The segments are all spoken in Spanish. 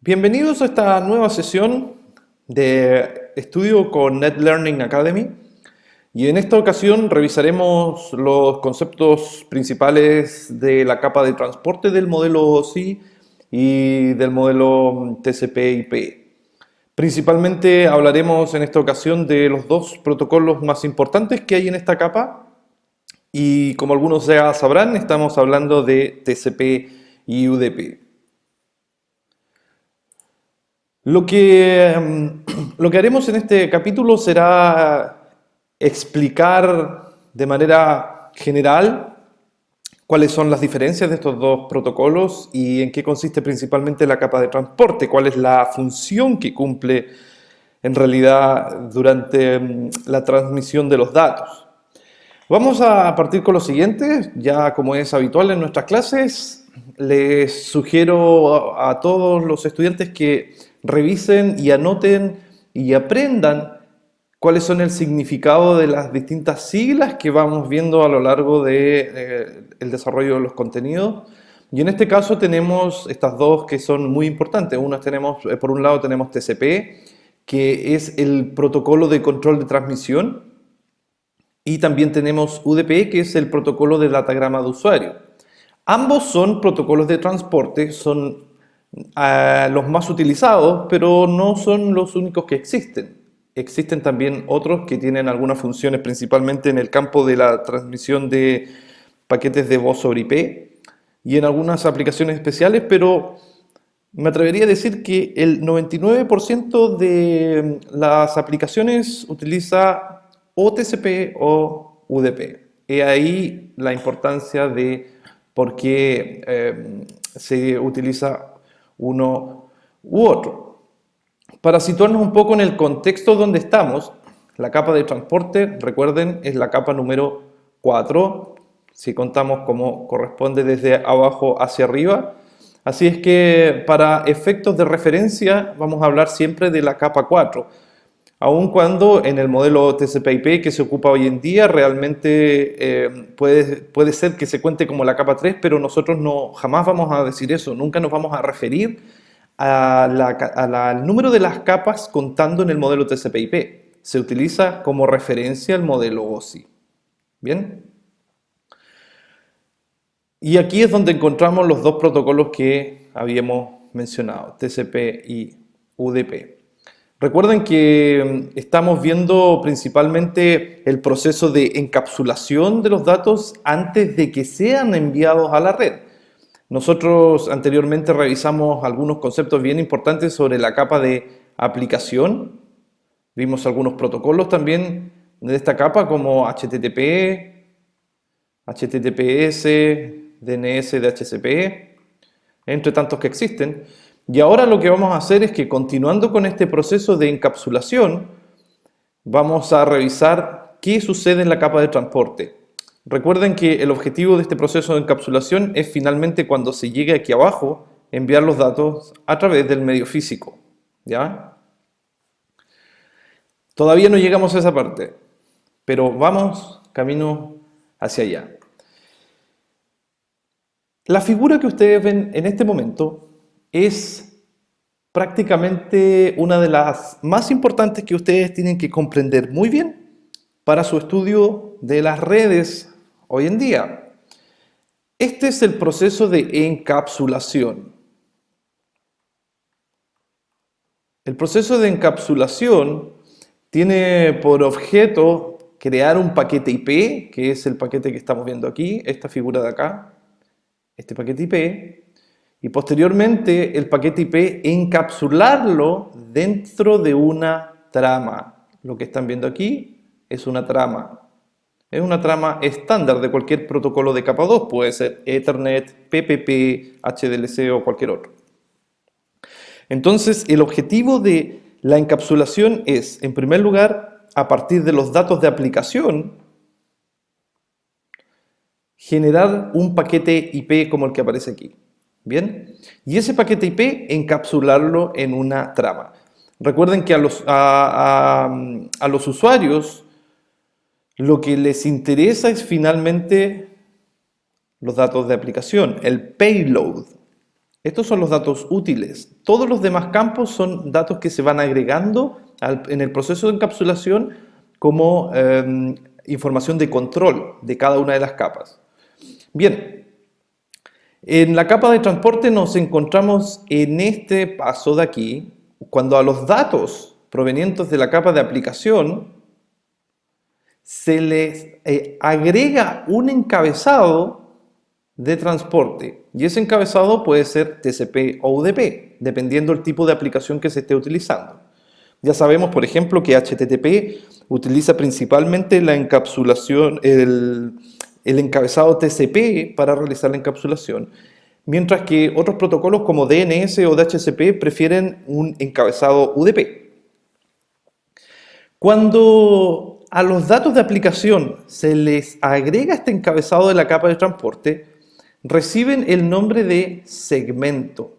Bienvenidos a esta nueva sesión de estudio con Net Learning Academy, y en esta ocasión revisaremos los conceptos principales de la capa de transporte del modelo OSI y del modelo TCP/IP. Principalmente hablaremos en esta ocasión de los dos protocolos más importantes que hay en esta capa, y como algunos ya sabrán, estamos hablando de TCP y UDP. Lo que haremos en este capítulo será explicar de manera general cuáles son las diferencias de estos dos protocolos y en qué consiste principalmente la capa de transporte, cuál es la función que cumple en realidad durante la transmisión de los datos. Vamos a partir con lo siguiente, ya como es habitual en nuestras clases. Les sugiero a todos los estudiantes que revisen y anoten y aprendan cuáles son el significado de las distintas siglas que vamos viendo a lo largo del desarrollo de los contenidos. Y en este caso tenemos estas dos que son muy importantes. Por un lado tenemos TCP, que es el protocolo de control de transmisión, y también tenemos UDP, que es el protocolo de datagrama de usuario. Ambos son protocolos de transporte, son los más utilizados, pero no son los únicos que existen. Existen también otros que tienen algunas funciones, principalmente en el campo de la transmisión de paquetes de voz sobre IP y en algunas aplicaciones especiales, pero me atrevería a decir que el 99% de las aplicaciones utiliza o TCP o UDP. Y ahí la importancia de por qué se utiliza uno u otro. Para situarnos un poco en el contexto donde estamos, la capa de transporte, recuerden, es la capa número 4, si contamos como corresponde desde abajo hacia arriba. Así es que para efectos de referencia vamos a hablar siempre de la capa 4. Aun cuando en el modelo TCP/IP que se ocupa hoy en día realmente puede ser que se cuente como la capa 3, pero nosotros jamás vamos a decir eso, nunca nos vamos a referir al número de las capas contando en el modelo TCP/IP. Se utiliza como referencia el modelo OSI. ¿Bien? Y aquí es donde encontramos los dos protocolos que habíamos mencionado, TCP y UDP. Recuerden que estamos viendo principalmente el proceso de encapsulación de los datos antes de que sean enviados a la red. Nosotros anteriormente revisamos algunos conceptos bien importantes sobre la capa de aplicación. Vimos algunos protocolos también de esta capa como HTTP, HTTPS, DNS, DHCP, entre tantos que existen. Y ahora lo que vamos a hacer es que, continuando con este proceso de encapsulación, vamos a revisar qué sucede en la capa de transporte. Recuerden que el objetivo de este proceso de encapsulación es finalmente, cuando se llegue aquí abajo, enviar los datos a través del medio físico. ¿Ya? Todavía no llegamos a esa parte, pero vamos camino hacia allá. La figura que ustedes ven en este momento es prácticamente una de las más importantes que ustedes tienen que comprender muy bien para su estudio de las redes hoy en día. Este es el proceso de encapsulación. El proceso de encapsulación tiene por objeto crear un paquete IP, que es el paquete que estamos viendo aquí, esta figura de acá, este paquete IP, y posteriormente el paquete IP encapsularlo dentro de una trama. Lo que están viendo aquí es una trama. Es una trama estándar de cualquier protocolo de capa 2, puede ser Ethernet, PPP, HDLC o cualquier otro. Entonces, el objetivo de la encapsulación es, en primer lugar, a partir de los datos de aplicación, generar un paquete IP como el que aparece aquí. ¿Bien? Y ese paquete IP encapsularlo en una trama. Recuerden que a los usuarios lo que les interesa es finalmente los datos de aplicación, el payload. Estos son los datos útiles. Todos los demás campos son datos que se van agregando en el proceso de encapsulación como información de control de cada una de las capas. Bien, en la capa de transporte nos encontramos en este paso de aquí, cuando a los datos provenientes de la capa de aplicación se les agrega un encabezado de transporte, y ese encabezado puede ser TCP o UDP, dependiendo del tipo de aplicación que se esté utilizando. Ya sabemos, por ejemplo, que HTTP utiliza principalmente la encapsulación, el encabezado TCP para realizar la encapsulación, mientras que otros protocolos como DNS o DHCP prefieren un encabezado UDP. Cuando a los datos de aplicación se les agrega este encabezado de la capa de transporte, reciben el nombre de segmento.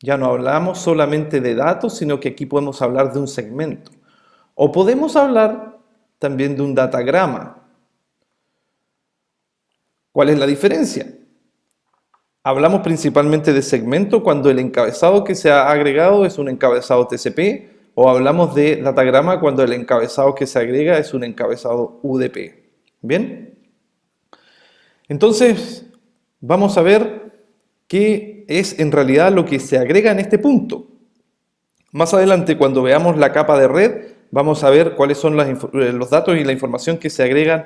Ya no hablamos solamente de datos, sino que aquí podemos hablar de un segmento. O podemos hablar también de un datagrama. ¿Cuál es la diferencia? Hablamos principalmente de segmento cuando el encabezado que se ha agregado es un encabezado TCP, o hablamos de datagrama cuando el encabezado que se agrega es un encabezado UDP. ¿Bien? Entonces, vamos a ver qué es en realidad lo que se agrega en este punto. Más adelante, cuando veamos la capa de red, vamos a ver cuáles son los datos y la información que se agregan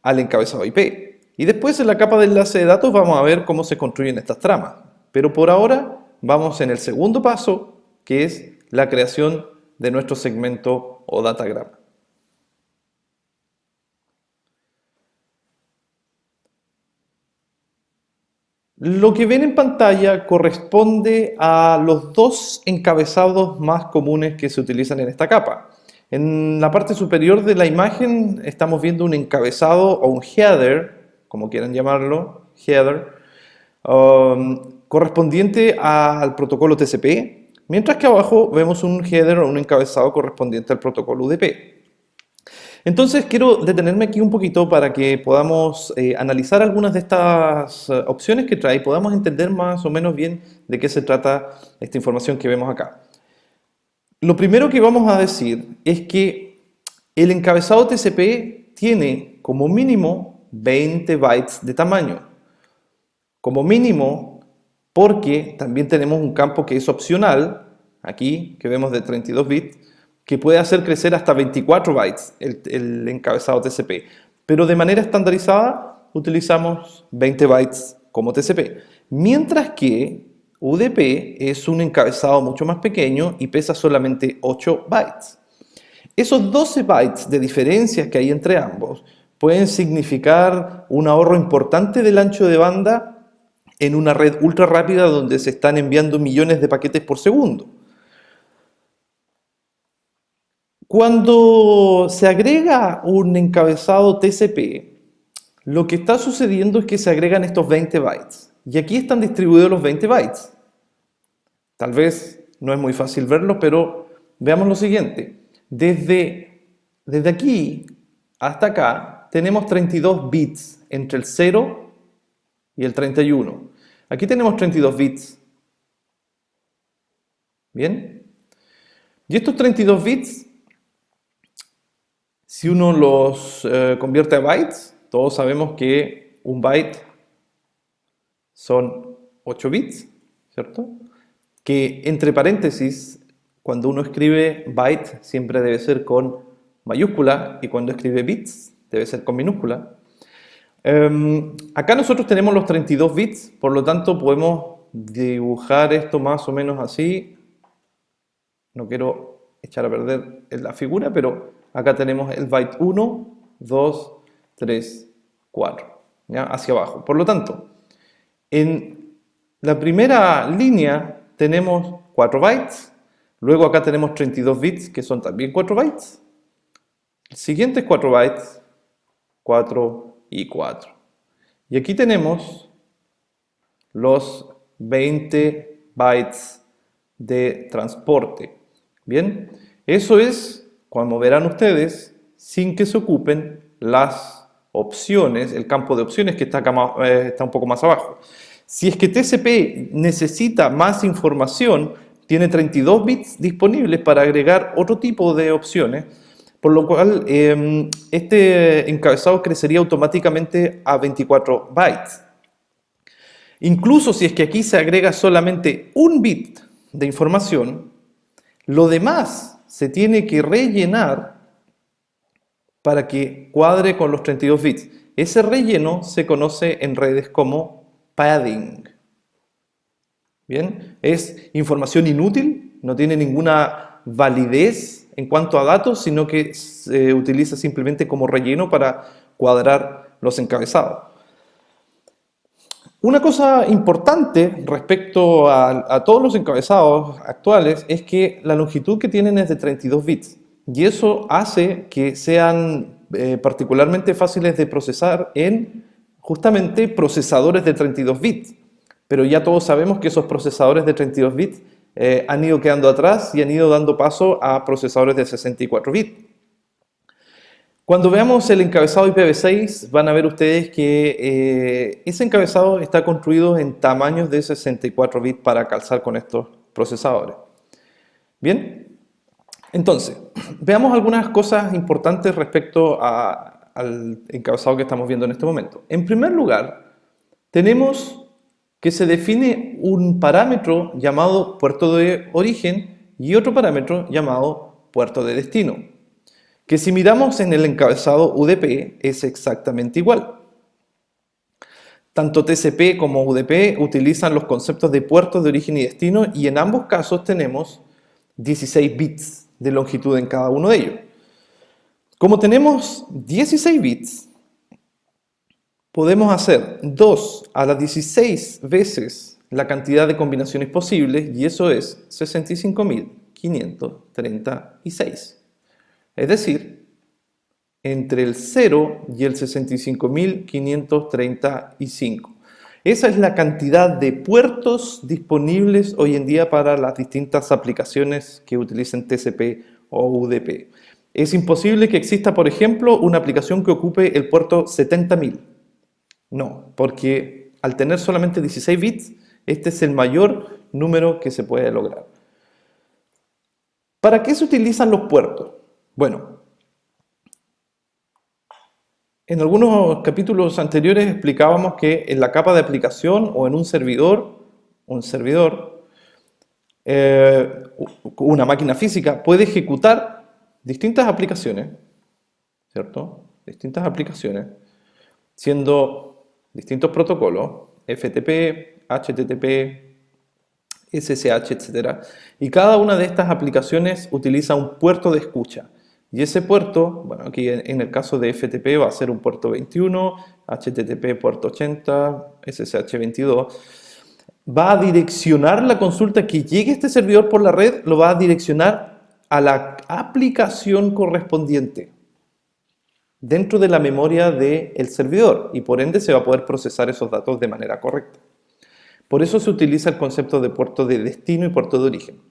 al encabezado IP. Y después en la capa de enlace de datos vamos a ver cómo se construyen estas tramas. Pero por ahora vamos en el segundo paso, que es la creación de nuestro segmento o datagrama. Lo que ven en pantalla corresponde a los dos encabezados más comunes que se utilizan en esta capa. En la parte superior de la imagen estamos viendo un encabezado o un header, como quieran llamarlo, header, correspondiente al protocolo TCP, mientras que abajo vemos un header o un encabezado correspondiente al protocolo UDP. Entonces quiero detenerme aquí un poquito para que podamos analizar algunas de estas opciones que trae y podamos entender más o menos bien de qué se trata esta información que vemos acá. Lo primero que vamos a decir es que el encabezado TCP tiene como mínimo 20 bytes de tamaño. Como mínimo porque también tenemos un campo que es opcional, aquí que vemos de 32 bits, que puede hacer crecer hasta 24 bytes el encabezado TCP. Pero de manera estandarizada utilizamos 20 bytes como TCP. Mientras que UDP es un encabezado mucho más pequeño y pesa solamente 8 bytes. Esos 12 bytes de diferencias que hay entre ambos pueden significar un ahorro importante del ancho de banda en una red ultra rápida donde se están enviando millones de paquetes por segundo. Cuando se agrega un encabezado TCP, lo que está sucediendo es que se agregan estos 20 bytes. Y aquí están distribuidos los 20 bytes. Tal vez no es muy fácil verlo, pero veamos lo siguiente. Desde aquí hasta acá tenemos 32 bits entre el 0 y el 31. Aquí tenemos 32 bits. ¿Bien? Y estos 32 bits, si uno los convierte a bytes, todos sabemos que un byte son 8 bits, ¿cierto? Que entre paréntesis, cuando uno escribe byte siempre debe ser con mayúscula y cuando escribe bits debe ser con minúscula. Acá nosotros tenemos los 32 bits, por lo tanto podemos dibujar esto más o menos así. No quiero echar a perder la figura, pero acá tenemos el byte 1, 2, 3, 4, ¿ya? Hacia abajo. Por lo tanto, en la primera línea tenemos 4 bytes, luego acá tenemos 32 bits que son también 4 bytes, el siguiente es 4 bytes, 4 y 4. Y aquí tenemos los 20 bytes de transporte. Bien, eso es, como verán ustedes, sin que se ocupen las opciones, el campo de opciones que está, acá, está un poco más abajo. Si es que TCP necesita más información, tiene 32 bits disponibles para agregar otro tipo de opciones, por lo cual este encabezado crecería automáticamente a 24 bytes. Incluso si es que aquí se agrega solamente un bit de información, lo demás se tiene que rellenar para que cuadre con los 32 bits. Ese relleno se conoce en redes como padding. Bien, es información inútil, no tiene ninguna validez en cuanto a datos, sino que se utiliza simplemente como relleno para cuadrar los encabezados. Una cosa importante respecto a todos los encabezados actuales es que la longitud que tienen es de 32 bits y eso hace que sean particularmente fáciles de procesar en justamente procesadores de 32 bits. Pero ya todos sabemos que esos procesadores de 32 bits han ido quedando atrás y han ido dando paso a procesadores de 64 bits. Cuando veamos el encabezado IPv6 van a ver ustedes que ese encabezado está construido en tamaños de 64 bits para calzar con estos procesadores. Bien, entonces, veamos algunas cosas importantes respecto al encabezado que estamos viendo en este momento. En primer lugar, tenemos que se define un parámetro llamado puerto de origen y otro parámetro llamado puerto de destino, que si miramos en el encabezado UDP es exactamente igual. Tanto TCP como UDP utilizan los conceptos de puertos de origen y destino y en ambos casos tenemos 16 bits de longitud en cada uno de ellos. Como tenemos 16 bits, podemos hacer 2 a las 16 veces la cantidad de combinaciones posibles y eso es 65.536. Es decir, entre el 0 y el 65.535. Esa es la cantidad de puertos disponibles hoy en día para las distintas aplicaciones que utilicen TCP o UDP. Es imposible que exista, por ejemplo, una aplicación que ocupe el puerto 70.000. No, porque al tener solamente 16 bits, este es el mayor número que se puede lograr. ¿Para qué se utilizan los puertos? Bueno, en algunos capítulos anteriores explicábamos que en la capa de aplicación o en un servidor, una máquina física puede ejecutar distintas aplicaciones, ¿cierto? Distintas aplicaciones, siendo distintos protocolos, FTP, HTTP, SSH, etc. Y cada una de estas aplicaciones utiliza un puerto de escucha. Y ese puerto, bueno, aquí en el caso de FTP va a ser un puerto 21, HTTP puerto 80, SSH 22. Va a direccionar la consulta que llegue a este servidor por la red, lo va a direccionar a la aplicación correspondiente dentro de la memoria del servidor y por ende se va a poder procesar esos datos de manera correcta. Por eso se utiliza el concepto de puerto de destino y puerto de origen.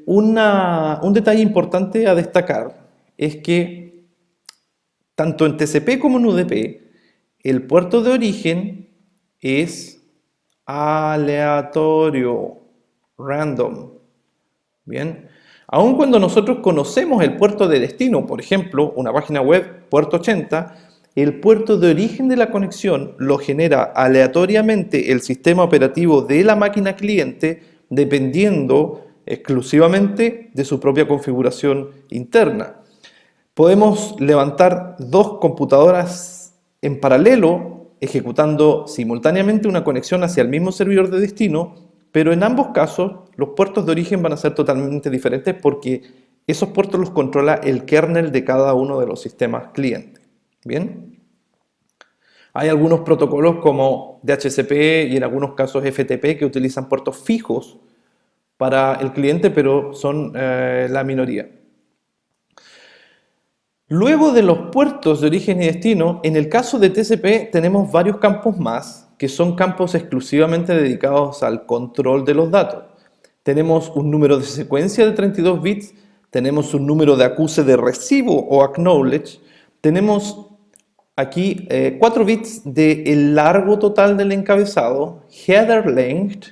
Un detalle importante a destacar es que tanto en TCP como en UDP el puerto de origen es aleatorio, random. Bien, aun cuando nosotros conocemos el puerto de destino, por ejemplo, una página web, puerto 80, el puerto de origen de la conexión lo genera aleatoriamente el sistema operativo de la máquina cliente dependiendo exclusivamente de su propia configuración interna. Podemos levantar dos computadoras en paralelo ejecutando simultáneamente una conexión hacia el mismo servidor de destino, pero en ambos casos los puertos de origen van a ser totalmente diferentes porque esos puertos los controla el kernel de cada uno de los sistemas clientes. Bien, hay algunos protocolos como DHCP y en algunos casos FTP que utilizan puertos fijos para el cliente, pero son la minoría. Luego de los puertos de origen y destino, en el caso de TCP tenemos varios campos más que son campos exclusivamente dedicados al control de los datos. Tenemos un número de secuencia de 32 bits, tenemos un número de acuse de recibo o acknowledge, tenemos aquí 4 bits del largo total del encabezado, header length.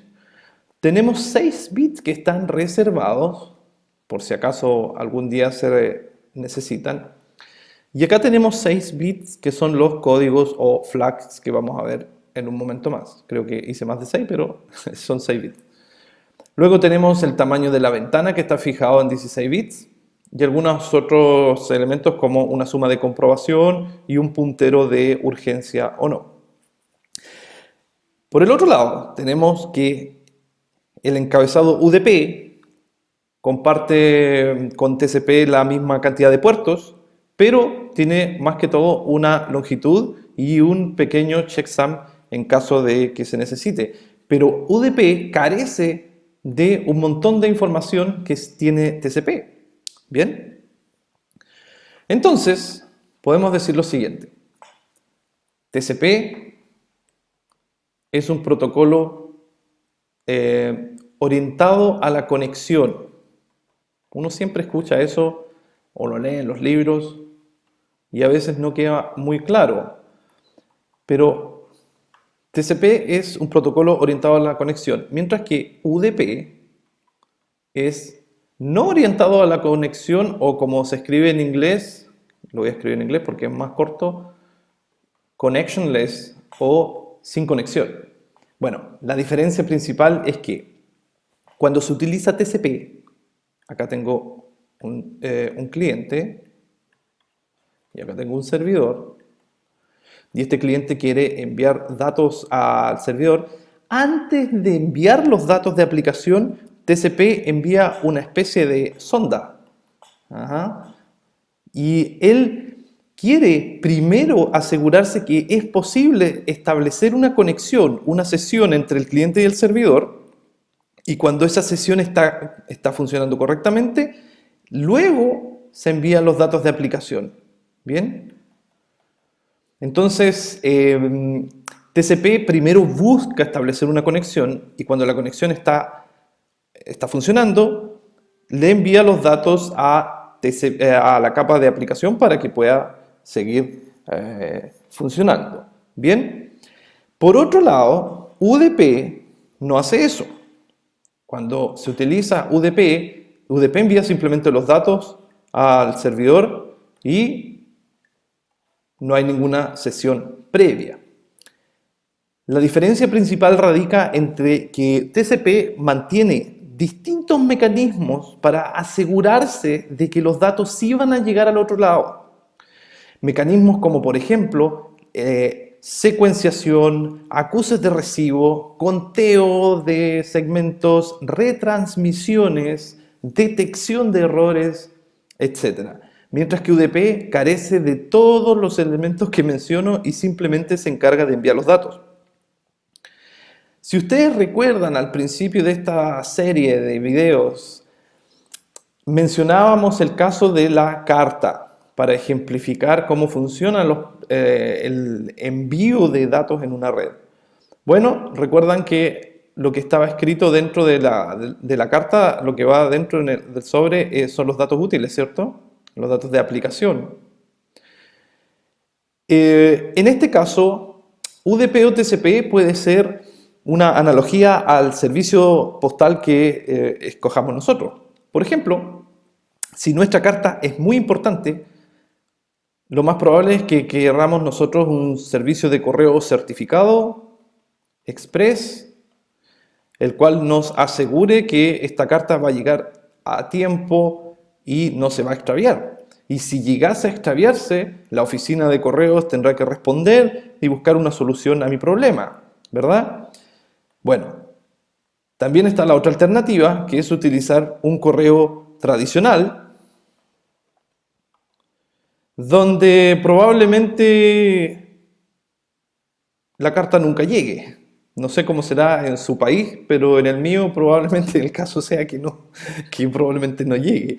Tenemos 6 bits que están reservados, por si acaso algún día se necesitan. Y acá tenemos 6 bits que son los códigos o flags que vamos a ver en un momento más. Creo que hice más de 6, pero son 6 bits. Luego tenemos el tamaño de la ventana que está fijado en 16 bits y algunos otros elementos como una suma de comprobación y un puntero de urgencia o no. Por el otro lado, tenemos que el encabezado UDP comparte con TCP la misma cantidad de puertos, pero tiene más que todo una longitud y un pequeño checksum en caso de que se necesite. Pero UDP carece de un montón de información que tiene TCP. ¿Bien? Entonces, podemos decir lo siguiente. TCP es un protocolo orientado a la conexión. Uno siempre escucha eso o lo lee en los libros y a veces no queda muy claro. Pero TCP es un protocolo orientado a la conexión, mientras que UDP es no orientado a la conexión o como se escribe en inglés, lo voy a escribir en inglés porque es más corto, connectionless o sin conexión. Bueno, la diferencia principal es que cuando se utiliza TCP, acá tengo un cliente y acá tengo un servidor, y este cliente quiere enviar datos al servidor. Antes de enviar los datos de aplicación, TCP envía una especie de sonda. Ajá. Y él quiere primero asegurarse que es posible establecer una conexión, una sesión entre el cliente y el servidor, y cuando esa sesión está funcionando correctamente, luego se envían los datos de aplicación. ¿Bien? Entonces, TCP primero busca establecer una conexión y cuando la conexión está funcionando, le envía los datos a la capa de aplicación para que pueda seguir funcionando. Bien, por otro lado, UDP no hace eso. Cuando se utiliza UDP, UDP envía simplemente los datos al servidor y no hay ninguna sesión previa. La diferencia principal radica entre que TCP mantiene distintos mecanismos para asegurarse de que los datos sí van a llegar al otro lado. Mecanismos como, por ejemplo, secuenciación, acuses de recibo, conteo de segmentos, retransmisiones, detección de errores, etc. Mientras que UDP carece de todos los elementos que menciono y simplemente se encarga de enviar los datos. Si ustedes recuerdan al principio de esta serie de videos, mencionábamos el caso de la carta para ejemplificar cómo funciona el envío de datos en una red. Bueno, recuerdan que lo que estaba escrito dentro de la carta, lo que va dentro del sobre son los datos útiles, ¿cierto? Los datos de aplicación. En este caso, UDP o TCP puede ser una analogía al servicio postal que escojamos nosotros. Por ejemplo, si nuestra carta es muy importante, lo más probable es que queramos nosotros un servicio de correo certificado, express, el cual nos asegure que esta carta va a llegar a tiempo y no se va a extraviar. Y si llegase a extraviarse, la oficina de correos tendrá que responder y buscar una solución a mi problema, ¿verdad? Bueno, también está la otra alternativa, que es utilizar un correo tradicional, donde probablemente la carta nunca llegue. No sé cómo será en su país, pero en el mío probablemente el caso sea que no, que probablemente no llegue.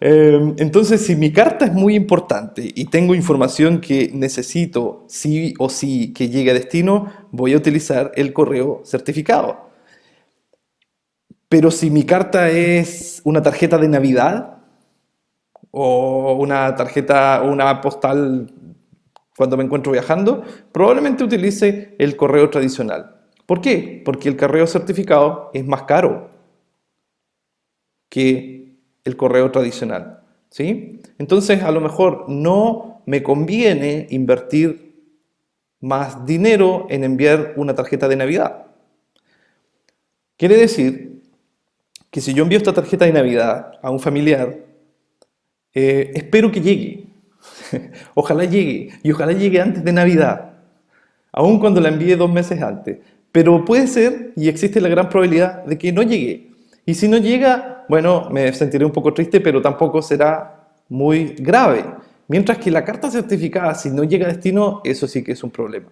Entonces, si mi carta es muy importante y tengo información que necesito sí o sí que llegue a destino, voy a utilizar el correo certificado. Pero si mi carta es una tarjeta de Navidad o una tarjeta o una postal cuando me encuentro viajando, probablemente utilice el correo tradicional. ¿Por qué? Porque el correo certificado es más caro que el correo tradicional, ¿sí? Entonces, a lo mejor no me conviene invertir más dinero en enviar una tarjeta de Navidad. Quiere decir que si yo envío esta tarjeta de Navidad a un familiar, espero que llegue. Ojalá llegue, y ojalá llegue antes de Navidad, aun cuando la envíe 2 meses antes. Pero puede ser, y existe la gran probabilidad, de que no llegue. Y si no llega, bueno, me sentiré un poco triste, pero tampoco será muy grave. Mientras que la carta certificada, si no llega a destino, eso sí que es un problema.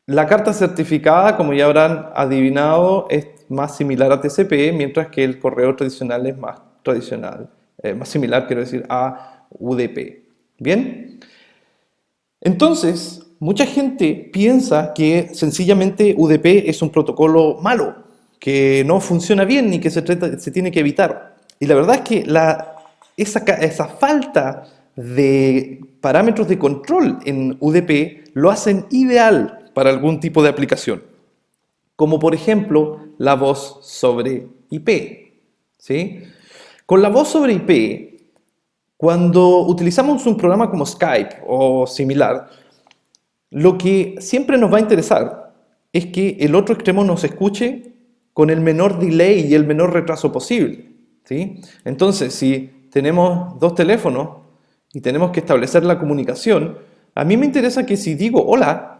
La carta certificada, como ya habrán adivinado, es más similar a TCP, mientras que el correo tradicional es más tradicional, más similar, quiero decir, a UDP. ¿Bien? Entonces, mucha gente piensa que sencillamente UDP es un protocolo malo, que no funciona bien y que se tiene que evitar. Y la verdad es que esa falta de parámetros de control en UDP lo hacen ideal para algún tipo de aplicación, como por ejemplo la voz sobre IP. ¿Sí? Con la voz sobre IP, cuando utilizamos un programa como Skype o similar, lo que siempre nos va a interesar es que el otro extremo nos escuche con el menor delay y el menor retraso posible, ¿sí? Entonces, si tenemos dos teléfonos y tenemos que establecer la comunicación, a mí me interesa que si digo hola,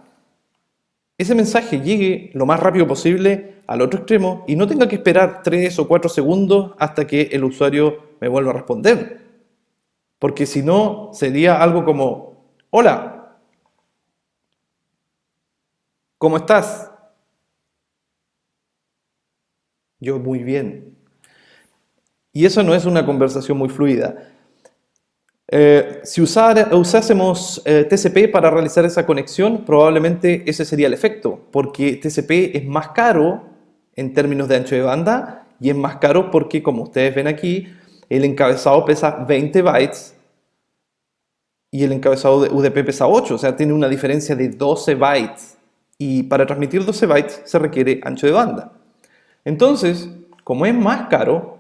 ese mensaje llegue lo más rápido posible al otro extremo y no tenga que esperar 3 o 4 segundos hasta que el usuario me vuelva a responder. Porque si no, sería algo como, hola, ¿cómo estás? Yo muy bien. Y eso no es una conversación muy fluida. Si usásemos TCP para realizar esa conexión, probablemente ese sería el efecto, porque TCP es más caro en términos de ancho de banda y es más caro porque, como ustedes ven aquí, el encabezado pesa 20 bytes y el encabezado de UDP pesa 8, o sea, tiene una diferencia de 12 bytes. Y para transmitir 12 bytes se requiere ancho de banda. Entonces, como es más caro,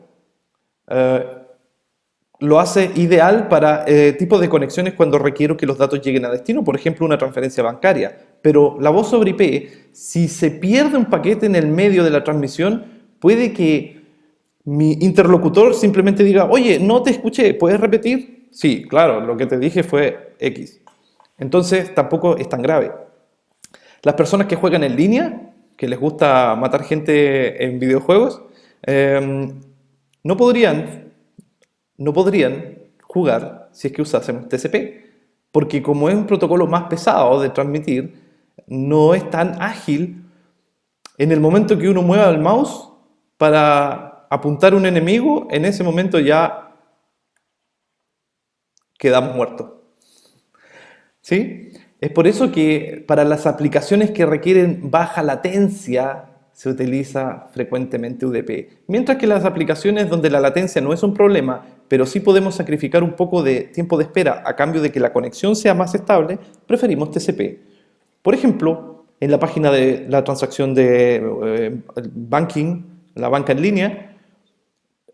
lo hace ideal para tipos de conexiones cuando requiero que los datos lleguen a destino, por ejemplo, una transferencia bancaria. Pero la voz sobre IP, si se pierde un paquete en el medio de la transmisión, puede que mi interlocutor simplemente diga, oye, no te escuché, ¿puedes repetir? Sí, claro, lo que te dije fue X. Entonces, tampoco es tan grave. Las personas que juegan en línea, que les gusta matar gente en videojuegos, no podrían jugar si es que usásemos TCP, porque como es un protocolo más pesado de transmitir, no es tan ágil en el momento que uno mueva el mouse para apuntar a un enemigo, en ese momento ya quedamos muertos. ¿Sí? Es por eso que para las aplicaciones que requieren baja latencia se utiliza frecuentemente UDP. Mientras que las aplicaciones donde la latencia no es un problema, pero sí podemos sacrificar un poco de tiempo de espera a cambio de que la conexión sea más estable, preferimos TCP. Por ejemplo, en la página de la transacción de banking, la banca en línea,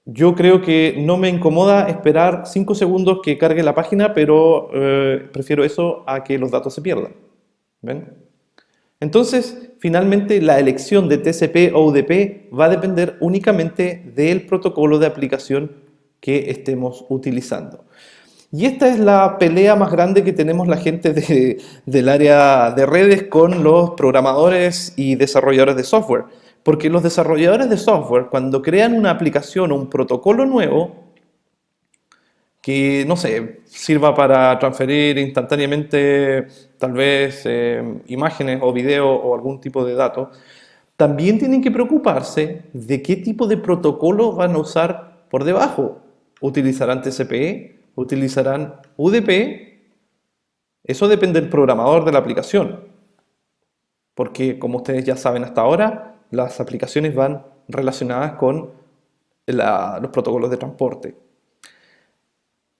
yo creo que no me incomoda esperar 5 segundos que cargue la página, pero prefiero eso a que los datos se pierdan. ¿Ven? Entonces, finalmente, la elección de TCP o UDP va a depender únicamente del protocolo de aplicación que estemos utilizando. Y esta es la pelea más grande que tenemos la gente del área de redes con los programadores y desarrolladores de software. Porque los desarrolladores de software, cuando crean una aplicación o un protocolo nuevo, que, no sé, sirva para transferir instantáneamente tal vez imágenes o video o algún tipo de datos, también tienen que preocuparse de qué tipo de protocolo van a usar por debajo. ¿Utilizarán TCP? ¿Utilizarán UDP? Eso depende del programador de la aplicación, porque como ustedes ya saben hasta ahora, las aplicaciones van relacionadas con los protocolos de transporte.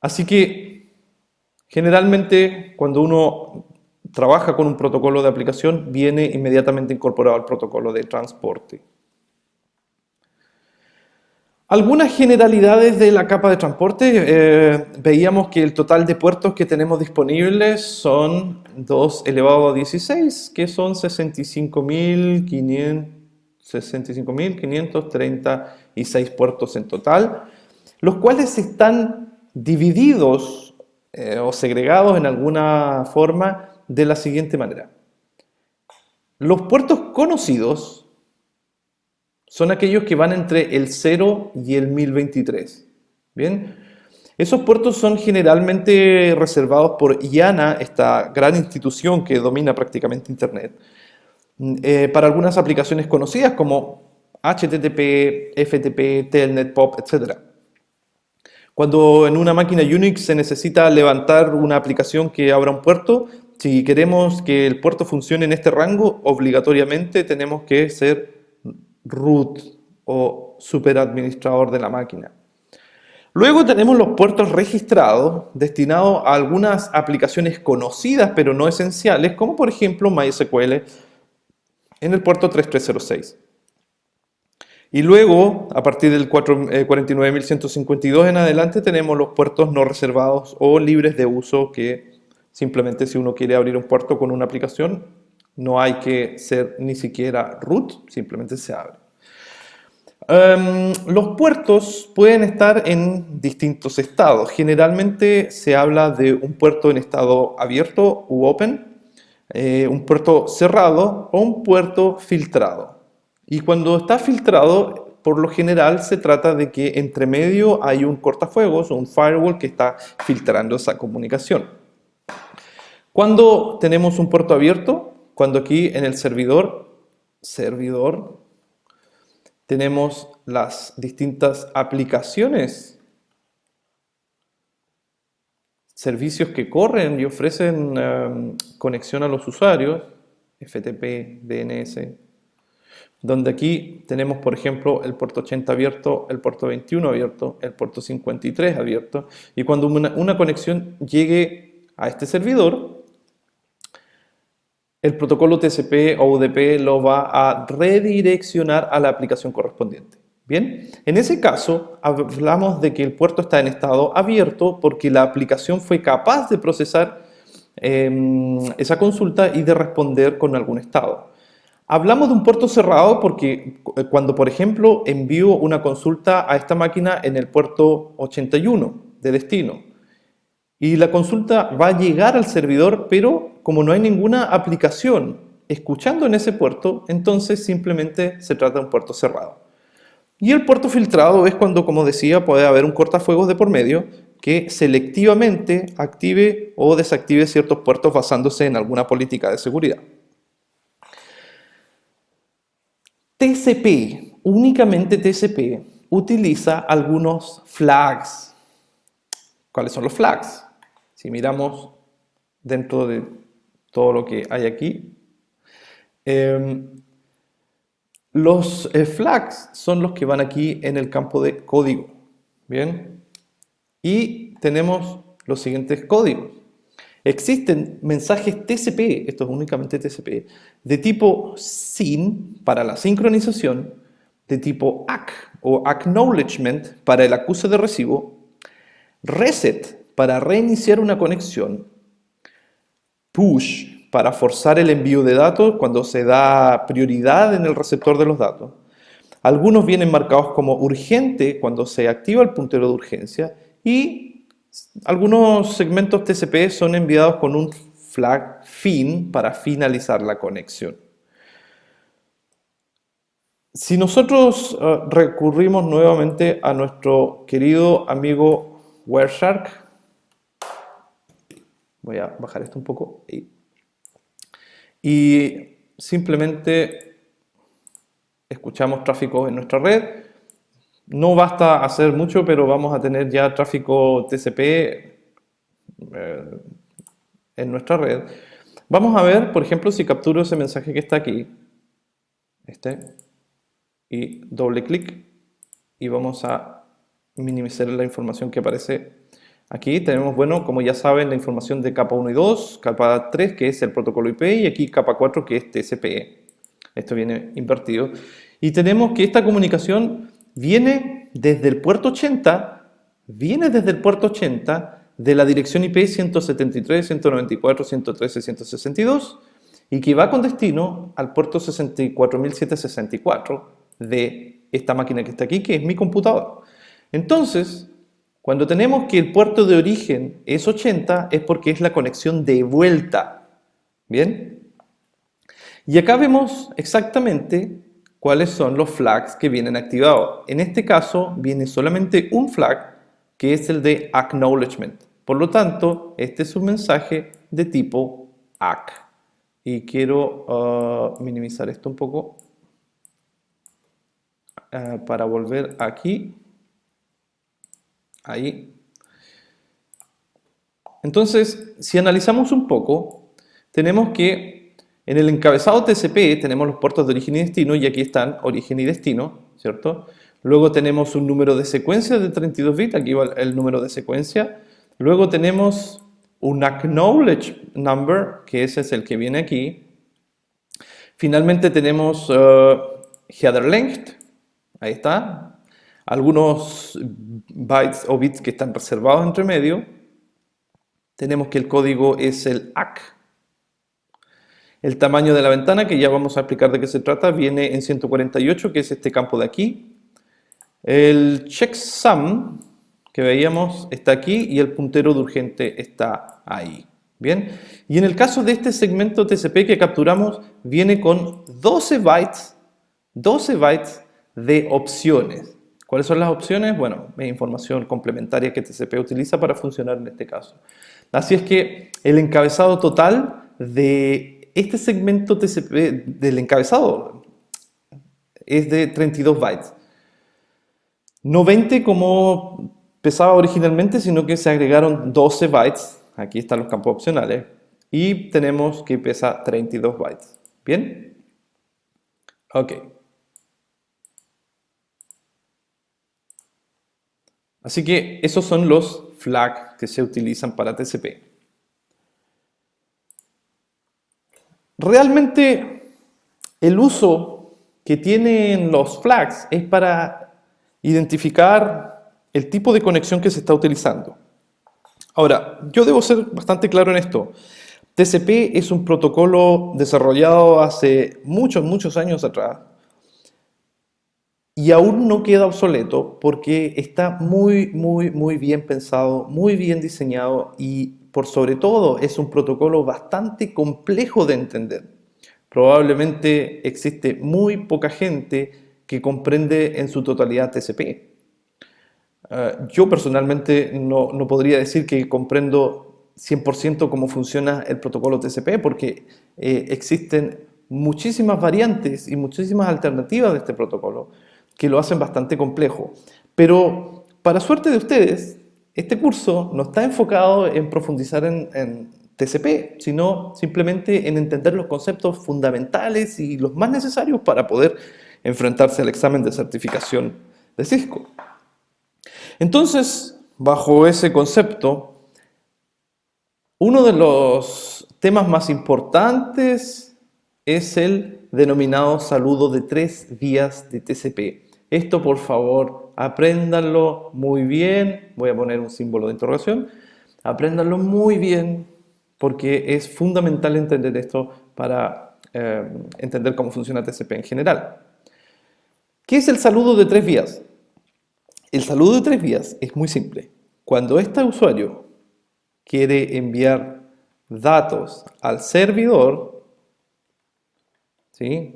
Así que generalmente cuando uno trabaja con un protocolo de aplicación, viene inmediatamente incorporado al protocolo de transporte. Algunas generalidades de la capa de transporte, veíamos que el total de puertos que tenemos disponibles son 2 elevado a 16, que son 65.536 puertos en total, los cuales están divididos o segregados en alguna forma de la siguiente manera. Los puertos conocidos son aquellos que van entre el 0 y el 1023. ¿Bien? Esos puertos son generalmente reservados por IANA, esta gran institución que domina prácticamente Internet, para algunas aplicaciones conocidas como HTTP, FTP, Telnet, POP, etc. Cuando en una máquina Unix se necesita levantar una aplicación que abra un puerto, si queremos que el puerto funcione en este rango, obligatoriamente tenemos que ser root o superadministrador de la máquina. Luego tenemos los puertos registrados destinados a algunas aplicaciones conocidas pero no esenciales, como por ejemplo MySQL en el puerto 3306. Y luego, a partir del 49.152 en adelante, tenemos los puertos no reservados o libres de uso, que simplemente si uno quiere abrir un puerto con una aplicación, no hay que ser ni siquiera root, simplemente se abre. Los puertos pueden estar en distintos estados. Generalmente se habla de un puerto en estado abierto u open, un puerto cerrado o un puerto filtrado. Y cuando está filtrado, por lo general se trata de que entre medio hay un cortafuegos o un firewall que está filtrando esa comunicación. Cuando tenemos un puerto abierto, cuando aquí en el servidor tenemos las distintas aplicaciones, servicios que corren y ofrecen conexión a los usuarios, FTP, DNS, donde aquí tenemos, por ejemplo, el puerto 80 abierto, el puerto 21 abierto, el puerto 53 abierto, y cuando una conexión llegue a este servidor, el protocolo TCP o UDP lo va a redireccionar a la aplicación correspondiente. Bien, en ese caso hablamos de que el puerto está en estado abierto porque la aplicación fue capaz de procesar esa consulta y de responder con algún estado. Hablamos de un puerto cerrado porque cuando, por ejemplo, envío una consulta a esta máquina en el puerto 81 de destino y la consulta va a llegar al servidor, pero como no hay ninguna aplicación escuchando en ese puerto, entonces simplemente se trata de un puerto cerrado. Y el puerto filtrado es cuando, como decía, puede haber un cortafuegos de por medio que selectivamente active o desactive ciertos puertos basándose en alguna política de seguridad. TCP, únicamente TCP, utiliza algunos flags. ¿Cuáles son los flags? Si miramos dentro de todo lo que hay aquí, los flags son los que van aquí en el campo de código. Bien, y tenemos los siguientes códigos. Existen mensajes TCP, esto es únicamente TCP, de tipo SYN para la sincronización, de tipo ACK o Acknowledgement para el acuse de recibo, RESET para reiniciar una conexión, PUSH para forzar el envío de datos cuando se da prioridad en el receptor de los datos. Algunos vienen marcados como urgente cuando se activa el puntero de urgencia y algunos segmentos TCP son enviados con un flag fin para finalizar la conexión. Si nosotros recurrimos nuevamente a nuestro querido amigo Wireshark, voy a bajar esto un poco y simplemente escuchamos tráfico en nuestra red. No basta hacer mucho, pero vamos a tener ya tráfico TCP en nuestra red. Vamos a ver, por ejemplo, si capturo ese mensaje que está aquí, y doble clic, y vamos a minimizar la información que aparece Aquí tenemos, bueno, como ya saben, la información de capa 1 y 2, capa 3 que es el protocolo IP y aquí capa 4 que es TCP. Esto viene invertido. Y tenemos que esta comunicación viene desde el puerto 80, de la dirección IP 173.194.113.162 y que va con destino al puerto 64.764 de esta máquina que está aquí, que es mi computador. Entonces, cuando tenemos que el puerto de origen es 80, es porque es la conexión de vuelta. ¿Bien? Y acá vemos exactamente cuáles son los flags que vienen activados. En este caso, viene solamente un flag, que es el de acknowledgement. Por lo tanto, este es un mensaje de tipo ACK. Y quiero minimizar esto un poco para volver aquí. Ahí. Entonces, si analizamos un poco, tenemos que en el encabezado TCP tenemos los puertos de origen y destino y aquí están origen y destino, ¿cierto? Luego tenemos un número de secuencia de 32 bits, aquí va el número de secuencia. Luego tenemos un acknowledge number, que ese es el que viene aquí. Finalmente tenemos header length, ahí está. Algunos bytes o bits que están reservados entre medio. Tenemos que el código es el ACK. El tamaño de la ventana, que ya vamos a explicar de qué se trata, viene en 148, que es este campo de aquí. El checksum que veíamos está aquí y el puntero de urgente está ahí. Bien, y en el caso de este segmento TCP que capturamos, viene con 12 bytes de opciones. ¿Cuáles son las opciones? Bueno, es información complementaria que TCP utiliza para funcionar en este caso. Así es que el encabezado total de este segmento TCP, del encabezado, es de 32 bytes. No 20 como pesaba originalmente, sino que se agregaron 12 bytes. Aquí están los campos opcionales. Y tenemos que pesa 32 bytes. ¿Bien? Ok. Así que esos son los flags que se utilizan para TCP. Realmente el uso que tienen los flags es para identificar el tipo de conexión que se está utilizando. Ahora, yo debo ser bastante claro en esto. TCP es un protocolo desarrollado hace muchos años atrás y aún no queda obsoleto porque está muy bien pensado, muy bien diseñado y por sobre todo es un protocolo bastante complejo de entender. Probablemente existe muy poca gente que comprende en su totalidad TCP. Yo personalmente no podría decir que comprendo 100% cómo funciona el protocolo TCP porque existen muchísimas variantes y muchísimas alternativas de este protocolo que lo hacen bastante complejo. Pero para suerte de ustedes, este curso no está enfocado en profundizar en TCP, sino simplemente en entender los conceptos fundamentales y los más necesarios para poder enfrentarse al examen de certificación de Cisco. Entonces, bajo ese concepto, uno de los temas más importantes es el denominado saludo de 3 vías de TCP. Esto, por favor, apréndanlo muy bien. Voy a poner un símbolo de interrogación. Apréndanlo muy bien porque es fundamental entender esto para entender cómo funciona TCP en general. ¿Qué es el saludo de 3 vías? El saludo de 3 vías es muy simple. Cuando este usuario quiere enviar datos al servidor, ¿sí?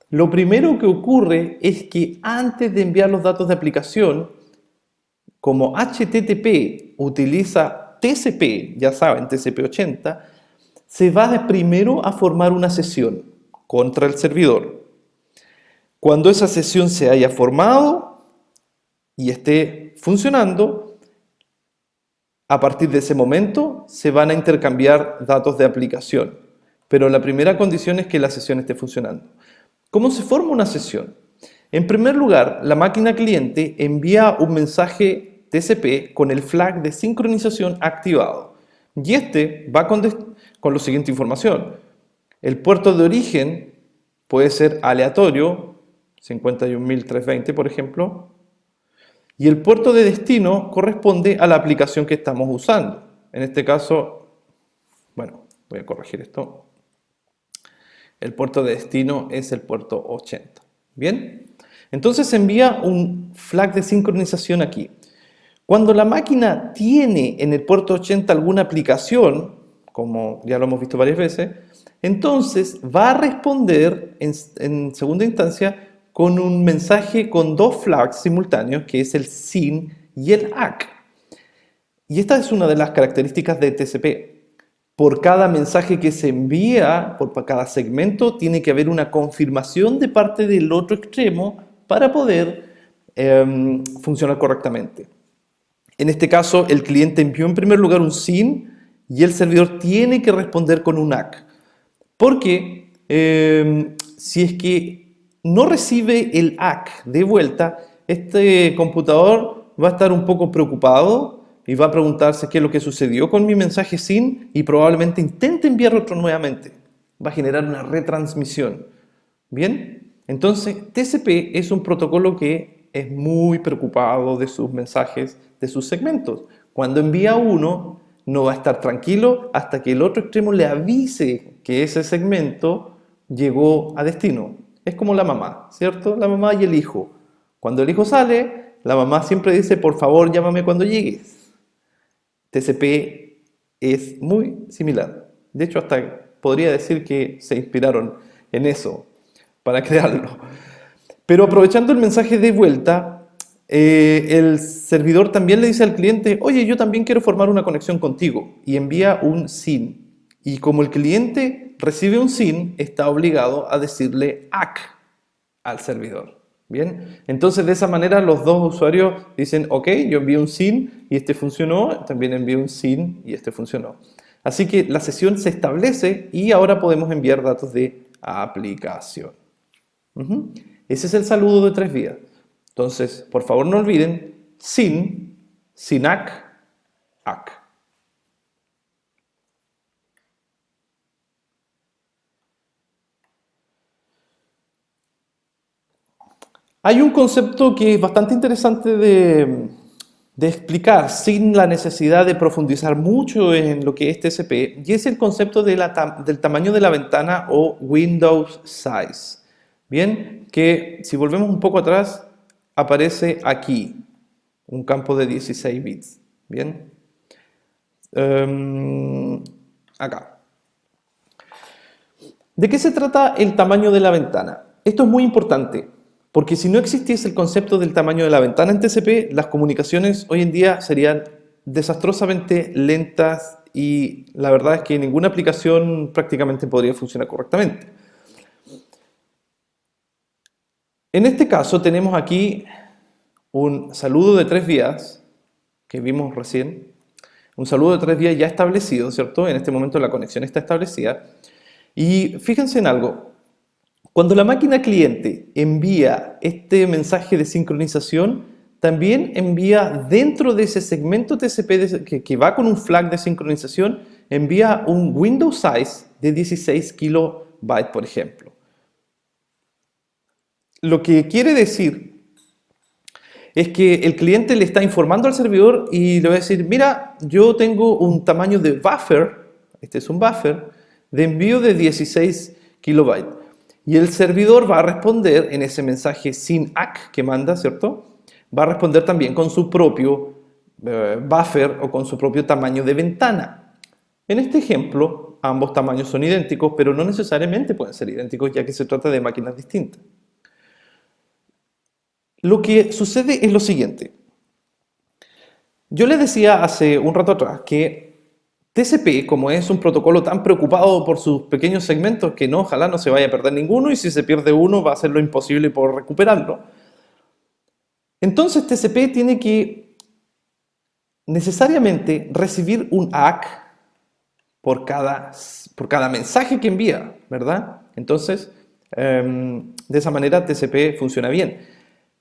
Lo primero que ocurre es que antes de enviar los datos de aplicación, como HTTP utiliza TCP, ya saben, TCP/80, se va primero a formar una sesión contra el servidor. Cuando esa sesión se haya formado y esté funcionando, a partir de ese momento se van a intercambiar datos de aplicación. Pero la primera condición es que la sesión esté funcionando. ¿Cómo se forma una sesión? En primer lugar, la máquina cliente envía un mensaje TCP con el flag de sincronización activado. Y este va con la siguiente información. El puerto de origen puede ser aleatorio, 51.320 por ejemplo, y el puerto de destino corresponde a la aplicación que estamos usando. En este caso, bueno, voy a corregir esto. El puerto de destino es el puerto 80. ¿Bien? Entonces se envía un flag de sincronización aquí. Cuando la máquina tiene en el puerto 80 alguna aplicación, como ya lo hemos visto varias veces, entonces va a responder en segunda instancia con un mensaje con dos flags simultáneos, que es el SYN y el ACK. Y esta es una de las características de TCP. Por cada mensaje que se envía, por cada segmento, tiene que haber una confirmación de parte del otro extremo para poder funcionar correctamente. En este caso, el cliente envió en primer lugar un SYN y el servidor tiene que responder con un ACK. Porque si es que no recibe el ACK de vuelta, este computador va a estar un poco preocupado y va a preguntarse qué es lo que sucedió con mi mensaje SYN y probablemente intente enviar otro nuevamente. Va a generar una retransmisión. ¿Bien? Entonces, TCP es un protocolo que es muy preocupado de sus mensajes, de sus segmentos. Cuando envía uno, no va a estar tranquilo hasta que el otro extremo le avise que ese segmento llegó a destino. Es como la mamá, ¿cierto? La mamá y el hijo. Cuando el hijo sale, la mamá siempre dice, por favor, llámame cuando llegues. TCP es muy similar. De hecho, hasta podría decir que se inspiraron en eso para crearlo. Pero aprovechando el mensaje de vuelta, el servidor también le dice al cliente, oye, yo también quiero formar una conexión contigo, y envía un SYN. Y como el cliente recibe un SYN, está obligado a decirle ACK al servidor. ¿Bien? Entonces, de esa manera, los dos usuarios dicen, ok, yo envié un SYN y este funcionó, también envié un SYN y este funcionó. Así que la sesión se establece y ahora podemos enviar datos de aplicación. Ese es el saludo de 3 vías. Entonces, por favor no olviden SYN, SYNACK, ACK. Hay un concepto que es bastante interesante de explicar sin la necesidad de profundizar mucho en lo que es TCP, y es el concepto de del tamaño de la ventana o window size. Bien, que si volvemos un poco atrás, aparece aquí, un campo de 16 bits. Bien, acá. ¿De qué se trata el tamaño de la ventana? Esto es muy importante, porque si no existiese el concepto del tamaño de la ventana en TCP, las comunicaciones hoy en día serían desastrosamente lentas y la verdad es que ninguna aplicación prácticamente podría funcionar correctamente. En este caso tenemos aquí un saludo de 3 vías que vimos recién, un saludo de 3 vías ya establecido, ¿cierto? En este momento la conexión está establecida. Y fíjense en algo, cuando la máquina cliente envía este mensaje de sincronización, también envía dentro de ese segmento TCP que va con un flag de sincronización, envía un window size de 16 kilobytes, por ejemplo. Lo que quiere decir es que el cliente le está informando al servidor y le va a decir, mira, yo tengo un tamaño de buffer, este es un buffer, de envío de 16 kilobytes. Y el servidor va a responder en ese mensaje sin ACK que manda, ¿cierto? Va a responder también con su propio buffer o con su propio tamaño de ventana. En este ejemplo, ambos tamaños son idénticos, pero no necesariamente pueden ser idénticos ya que se trata de máquinas distintas. Lo que sucede es lo siguiente. Yo les decía hace un rato atrás que TCP, como es un protocolo tan preocupado por sus pequeños segmentos que no, ojalá no se vaya a perder ninguno y si se pierde uno va a ser lo imposible por recuperarlo. Entonces TCP tiene que necesariamente recibir un ACK por cada mensaje que envía, ¿verdad? Entonces, de esa manera TCP funciona bien.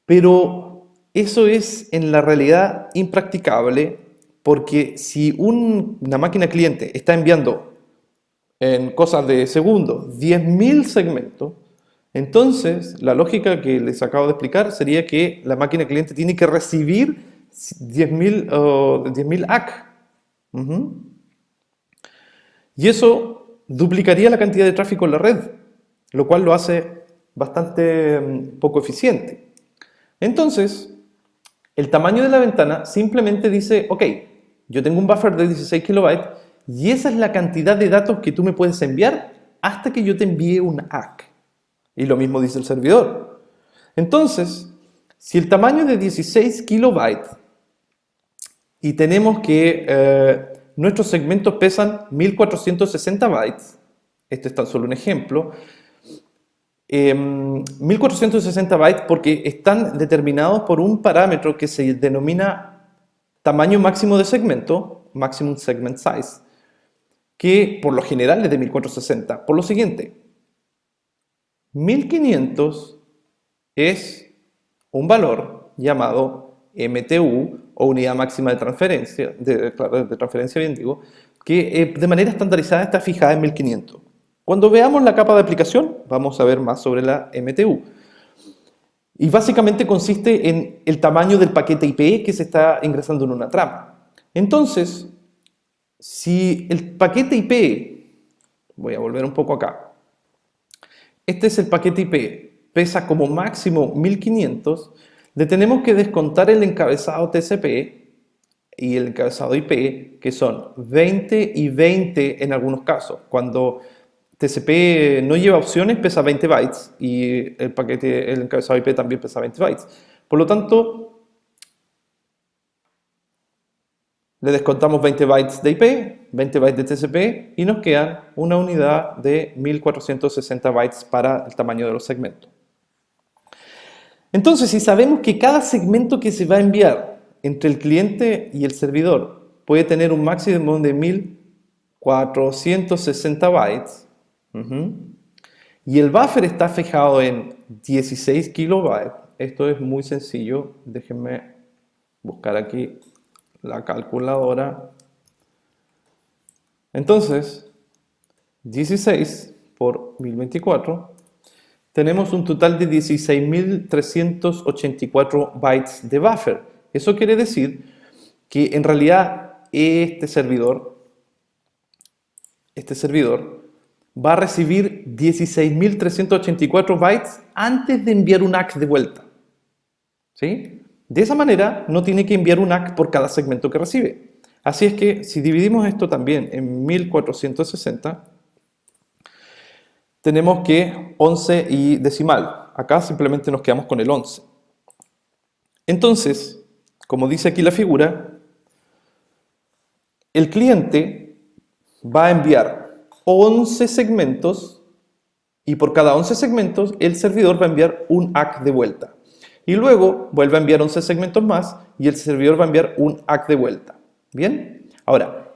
Pero Eso es en la realidad impracticable porque si una máquina cliente está enviando en cosas de segundos 10.000 segmentos, entonces la lógica que les acabo de explicar sería que la máquina cliente tiene que recibir 10.000 ACK. Ujú. Y eso duplicaría la cantidad de tráfico en la red, lo cual lo hace bastante poco eficiente. Entonces, el tamaño de la ventana simplemente dice, ok, yo tengo un buffer de 16 kilobytes y esa es la cantidad de datos que tú me puedes enviar hasta que yo te envíe un ACK. Y lo mismo dice el servidor. Entonces, si el tamaño es de 16 kilobytes y tenemos que nuestros segmentos pesan 1460 bytes, este es tan solo un ejemplo, 1460 bytes porque están determinados por un parámetro que se denomina tamaño máximo de segmento, maximum segment size, que por lo general es de 1460. Por lo siguiente, 1500 es un valor llamado MTU o unidad máxima de transferencia, de transferencia bien digo, que de manera estandarizada está fijada en 1500. Cuando veamos la capa de aplicación, vamos a ver más sobre la MTU. Y básicamente consiste en el tamaño del paquete IP que se está ingresando en una trama. Entonces, si el paquete IP, voy a volver un poco acá, este es el paquete IP, pesa como máximo 1500, le tenemos que descontar el encabezado TCP y el encabezado IP, que son 20 y 20 en algunos casos. Cuando TCP no lleva opciones, pesa 20 bytes y el encabezado IP también pesa 20 bytes. Por lo tanto, le descontamos 20 bytes de IP, 20 bytes de TCP y nos quedan una unidad de 1460 bytes para el tamaño de los segmentos. Entonces, si sabemos que cada segmento que se va a enviar entre el cliente y el servidor puede tener un máximo de 1460 bytes, y el buffer está fijado en 16 kilobytes, esto es muy sencillo, déjenme buscar aquí la calculadora. Entonces, 16 por 1024, tenemos un total de 16.384 bytes de buffer. Eso quiere decir que en realidad este servidor va a recibir 16.384 bytes antes de enviar un ACK de vuelta. ¿Sí? De esa manera no tiene que enviar un ACK por cada segmento que recibe. Así es que si dividimos esto también en 1460, tenemos que 11 y decimal. Acá simplemente nos quedamos con el 11. Entonces, como dice aquí la figura, el cliente va a enviar 11 segmentos y por cada 11 segmentos el servidor va a enviar un ACK de vuelta. Y luego vuelve a enviar 11 segmentos más y el servidor va a enviar un ACK de vuelta. ¿Bien? Ahora,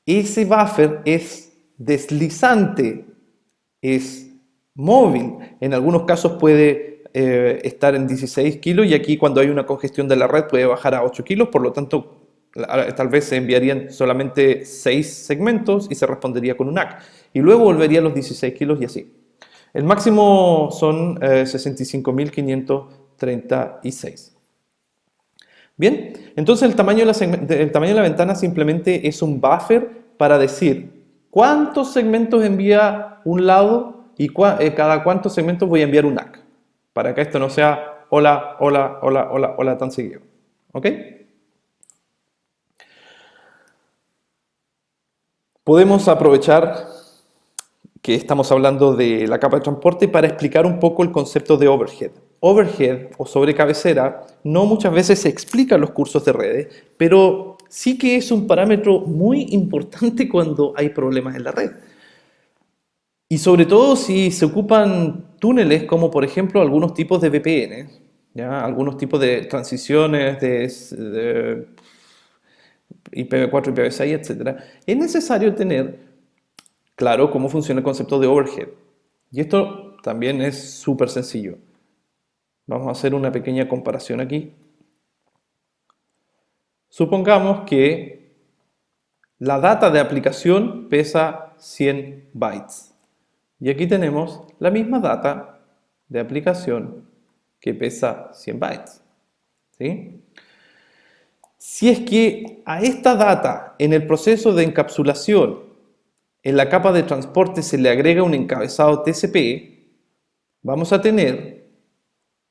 ese buffer es deslizante, es móvil. En algunos casos puede estar en 16 kilos y aquí cuando hay una congestión de la red puede bajar a 8 kilos, por lo tanto tal vez se enviarían solamente 6 segmentos y se respondería con un ACK. Y luego volvería a los 16 kilos y así. El máximo son 65.536. Bien, entonces el tamaño de la ventana simplemente es un buffer para decir cuántos segmentos envía un lado y cada cuántos segmentos voy a enviar un ACK. Para que esto no sea hola, hola, hola, hola, hola tan seguido. ¿Ok? Podemos aprovechar que estamos hablando de la capa de transporte para explicar un poco el concepto de overhead. Overhead o sobrecabecera no muchas veces se explica en los cursos de redes, pero sí que es un parámetro muy importante cuando hay problemas en la red. Y sobre todo si se ocupan túneles como por ejemplo algunos tipos de VPN, ¿ya? Algunos tipos de transiciones de IPv4, IPv6, etc. Es necesario tener claro cómo funciona el concepto de overhead. Y esto también es súper sencillo. Vamos a hacer una pequeña comparación aquí. Supongamos que la data de aplicación pesa 100 bytes. Y aquí tenemos la misma data de aplicación que pesa 100 bytes. ¿Sí? Si es que a esta data, en el proceso de encapsulación, en la capa de transporte se le agrega un encabezado TCP, vamos a tener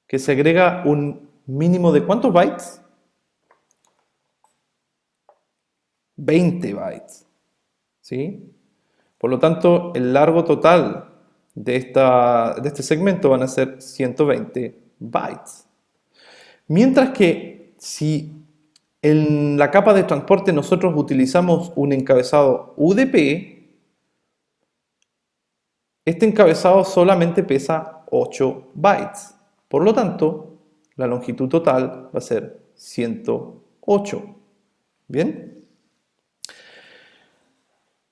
que se agrega un mínimo de ¿cuántos bytes? 20 bytes. ¿Sí? Por lo tanto, el largo total de este segmento van a ser 120 bytes. Mientras que si en la capa de transporte nosotros utilizamos un encabezado UDP, este encabezado solamente pesa 8 bytes. Por lo tanto, la longitud total va a ser 108. ¿Bien?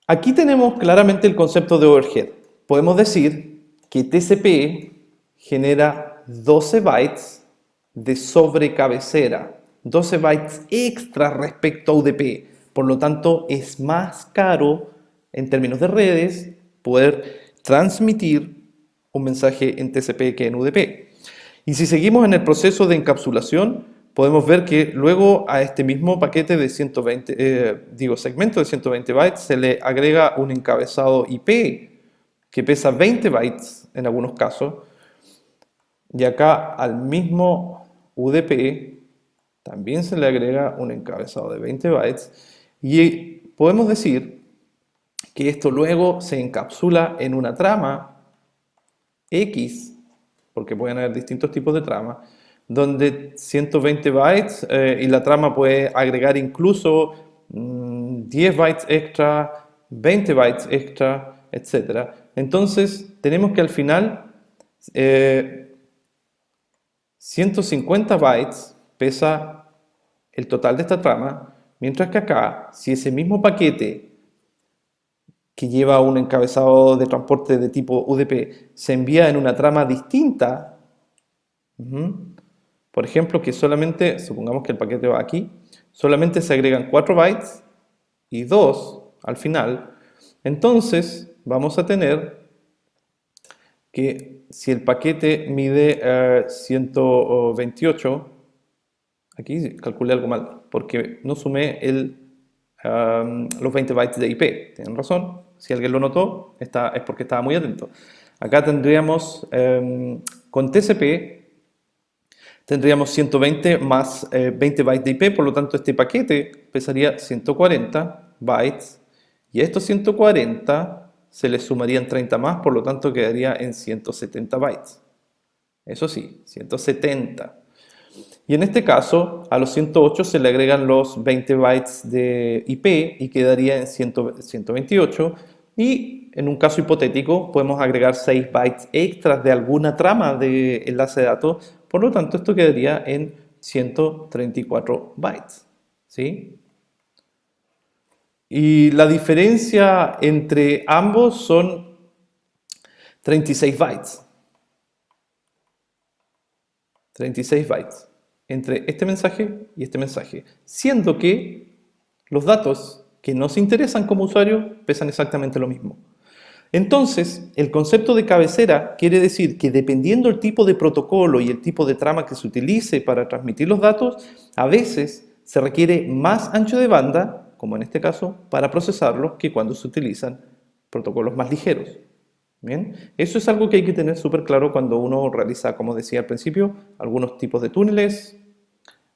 Aquí tenemos claramente el concepto de overhead. Podemos decir que TCP genera 12 bytes de sobrecabecera, 12 bytes extra respecto a UDP. Por lo tanto, es más caro en términos de redes poder transmitir un mensaje en TCP que en UDP. Y si seguimos en el proceso de encapsulación, podemos ver que luego a este mismo paquete de 120, segmento de 120 bytes se le agrega un encabezado IP que pesa 20 bytes en algunos casos. Y acá al mismo UDP también se le agrega un encabezado de 20 bytes. Y podemos decir que esto luego se encapsula en una trama X, porque pueden haber distintos tipos de trama, donde 120 bytes y la trama puede agregar incluso 10 bytes extra, 20 bytes extra, etc. Entonces, tenemos que al final 150 bytes pesa el total de esta trama, mientras que acá, si ese mismo paquete que lleva un encabezado de transporte de tipo UDP se envía en una trama distinta, por ejemplo, que solamente, supongamos que el paquete va aquí, solamente se agregan 4 bytes y 2 al final, entonces vamos a tener que si el paquete mide 128, aquí calculé algo mal, porque no sumé los 20 bytes de IP. Tienen razón, si alguien lo notó, es porque estaba muy atento. Acá tendríamos, con TCP, tendríamos 120 más 20 bytes de IP, por lo tanto este paquete pesaría 140 bytes, y a estos 140 se le sumarían 30 más, por lo tanto quedaría en 170 bytes. Eso sí, 170. Y en este caso, a los 108 se le agregan los 20 bytes de IP y quedaría en 128. Y en un caso hipotético, podemos agregar 6 bytes extras de alguna trama de enlace de datos. Por lo tanto, esto quedaría en 134 bytes. ¿Sí? Y la diferencia entre ambos son 36 bytes. 36 bytes entre este mensaje y este mensaje, siendo que los datos que nos interesan como usuario pesan exactamente lo mismo. Entonces, el concepto de cabecera quiere decir que dependiendo del tipo de protocolo y el tipo de trama que se utilice para transmitir los datos, a veces se requiere más ancho de banda, como en este caso, para procesarlos que cuando se utilizan protocolos más ligeros. Bien, eso es algo que hay que tener súper claro cuando uno realiza, como decía al principio, algunos tipos de túneles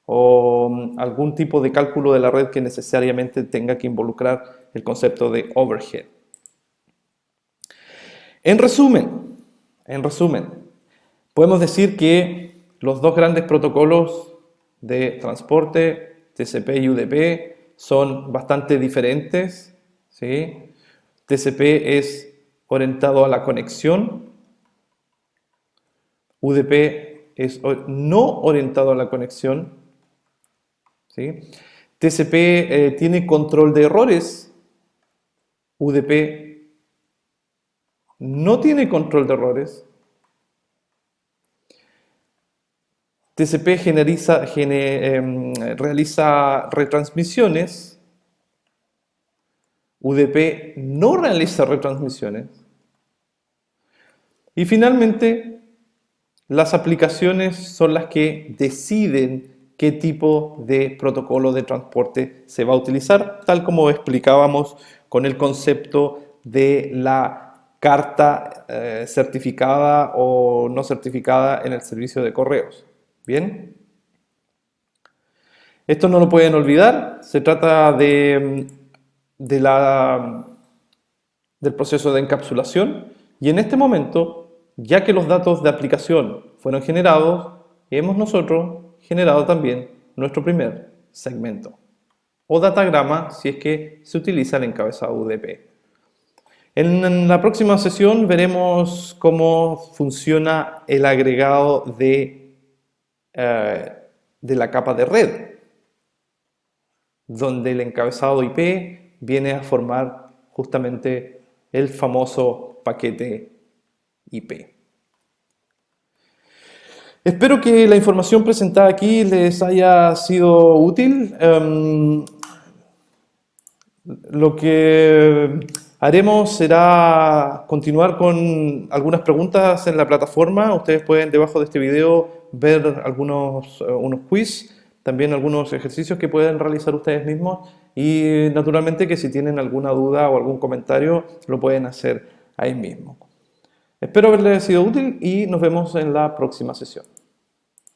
o algún tipo de cálculo de la red que necesariamente tenga que involucrar el concepto de overhead. En resumen, podemos decir que los dos grandes protocolos de transporte, TCP y UDP, son bastante diferentes, ¿sí? TCP es orientado a la conexión, UDP es no orientado a la conexión, ¿sí? TCP tiene control de errores, UDP no tiene control de errores. TCP realiza retransmisiones, UDP no realiza retransmisiones. Y finalmente, las aplicaciones son las que deciden qué tipo de protocolo de transporte se va a utilizar, tal como explicábamos con el concepto de la carta certificada o no certificada en el servicio de correos. ¿Bien? Esto no lo pueden olvidar, se trata del proceso de encapsulación y en este momento, ya que los datos de aplicación fueron generados, hemos nosotros generado también nuestro primer segmento o datagrama si es que se utiliza el encabezado UDP. En la próxima sesión veremos cómo funciona el agregado de la capa de red, donde el encabezado IP viene a formar justamente el famoso paquete IP. Espero que la información presentada aquí les haya sido útil. Lo que haremos será continuar con algunas preguntas en la plataforma. Ustedes pueden debajo de este video ver unos quiz, también algunos ejercicios que pueden realizar ustedes mismos y naturalmente que si tienen alguna duda o algún comentario lo pueden hacer ahí mismo. Espero haberles sido útil y nos vemos en la próxima sesión.